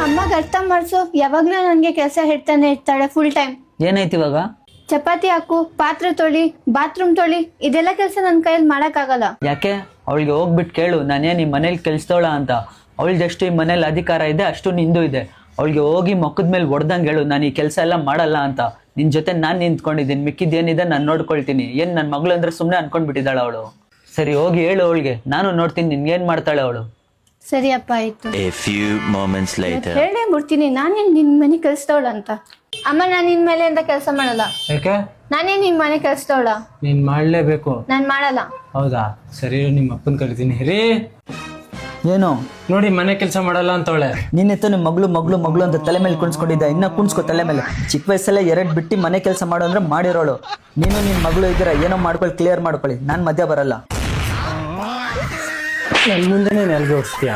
ಅಮ್ಮಗೆ ಅರ್ಥ ಮಾಡ್ಸು. ಯಾವಾಗ್ಲೂ ನನ್ಗೆ ಕೆಲಸ ಹೇಳ್ತಾನೆ ಇರ್ತಾಳೆ ಫುಲ್ ಟೈಮ್. ಏನಾಯ್ತು ಇವಾಗ? ಚಪಾತಿ ಹಾಕು, ಪಾತ್ರೆ ತೊಳಿ, ಬಾತ್ರೂಮ್ ತೊಳಿ, ಇದೆಲ್ಲ ಕೆಲಸ ನನ್ನ ಕೈಯಲ್ಲಿ ಮಾಡಕ್ಕಾಗಲ್ಲ. ಯಾಕೆ? ಅವಳಿಗೆ ಹೋಗ್ಬಿಟ್ಟು ಕೇಳು, ನಾನೇನು ಈ ಮನೇಲಿ ಕೆಲ್ಸದವಳ ಅಂತ. ಅವಳಿಗೆಷ್ಟು ಈ ಮನೇಲಿ ಅಧಿಕಾರ ಇದೆ ಅಷ್ಟು ನಿಂದು ಇದೆ. ಅವಳಿಗೆ ಹೋಗಿ ಮೊಕ್ಕದ ಮೇಲೆ ಹೊಡೆದಂಗೆ ಹೇಳು, ನಾನು ಈ ಕೆಲಸ ಎಲ್ಲ ಮಾಡಲ್ಲ ಅಂತ. ನಿನ್ ಜೊತೆ ನಾನು ನಿಂತ್ಕೊಂಡಿದ್ದೀನಿ, ಮಿಕ್ಕಿದ್ದೇನಿದೆ ನಾನು ನೋಡ್ಕೊಳ್ತೀನಿ. ಏನ್ ನನ್ನ ಮಗಳು ಅಂದ್ರೆ ಸುಮ್ಮನೆ ಅನ್ಕೊಂಡ್ಬಿಟ್ಟಿದ್ದಾಳ ಅವಳು. ಸರಿ ಹೋಗಿ ಹೇಳು ಅವಳಿಗೆ, ನಾನು ನೋಡ್ತೀನಿ ನಿನ್ಗೇನ್ ಮಾಡ್ತಾಳೆ ಅವಳು. ಸರಿ ಅಪ್ಪ, ಆಯ್ತು. A few moments later. ಹೇಳೇ ಬಿಡ್ತೀನಿ ನಾನೇನ್ ನಿನ್ ಮನೆ ಕೆಲ್ಸದವಳ ಅಂತ. ಅಮ್ಮ, ನಾನ್ ನಿನ್ ಮೇಲೆ ಅಂತ ಕೆಲಸ ಮಾಡಲ್ಲ. ಯಾಕೆ? ನಾನೇ ನಿನ್ ಮನೆ ಕೆಲ್ಸದವಳ. ನೀನ್ ಮಾಡ್ಲೇಬೇಕು. ನಾನ್ ಮಾಡಲ್ಲ. ಹೌದಾ? ಸರಿ, ನಿಮ್ಮ ಅಪ್ಪನ್ ಕರಿತೀನಿ. ರೀ, ಏನು ನೋಡಿ ಮನೆ ಕೆಲಸ ಮಾಡಲ್ಲ ಅಂತವಳೆ. ನಿನ್ನೆತ್ತು ನಿಮ್ಮ ಮಗಳು ಮಗಳು ಮಗಳು ಅಂತ ತಲೆ ಮೇಲೆ ಕುಣಿಸ್ಕೊಂಡಿದ್ದ. ಇನ್ನ ಕುಣಿಸ್ಕೊ ತಲೆ ಮೇಲೆ. ಚಿಕ್ಕ ವಯಸ್ಸಲ್ಲೇ 2 ಬಿಟ್ಟು ಮನೆ ಕೆಲಸ ಮಾಡು ಅಂದ್ರೆ ಮಾಡಿರೋಳು. ನೀನು ನಿನ್ ಮಗಳು ಇದ್ದೀರಾ, ಏನೋ ಮಾಡ್ಕೊಳ್ಳಿ, ಕ್ಲಿಯರ್ ಮಾಡ್ಕೊಳ್ಳಿ. ನಾನ್ ಮಧ್ಯ ಬರಲ್ಲ. ನನ್ ಮುಂದೆನೇ ನೆಲ್ಗೆ ಓಡಿಸ್ತೀಯಾ?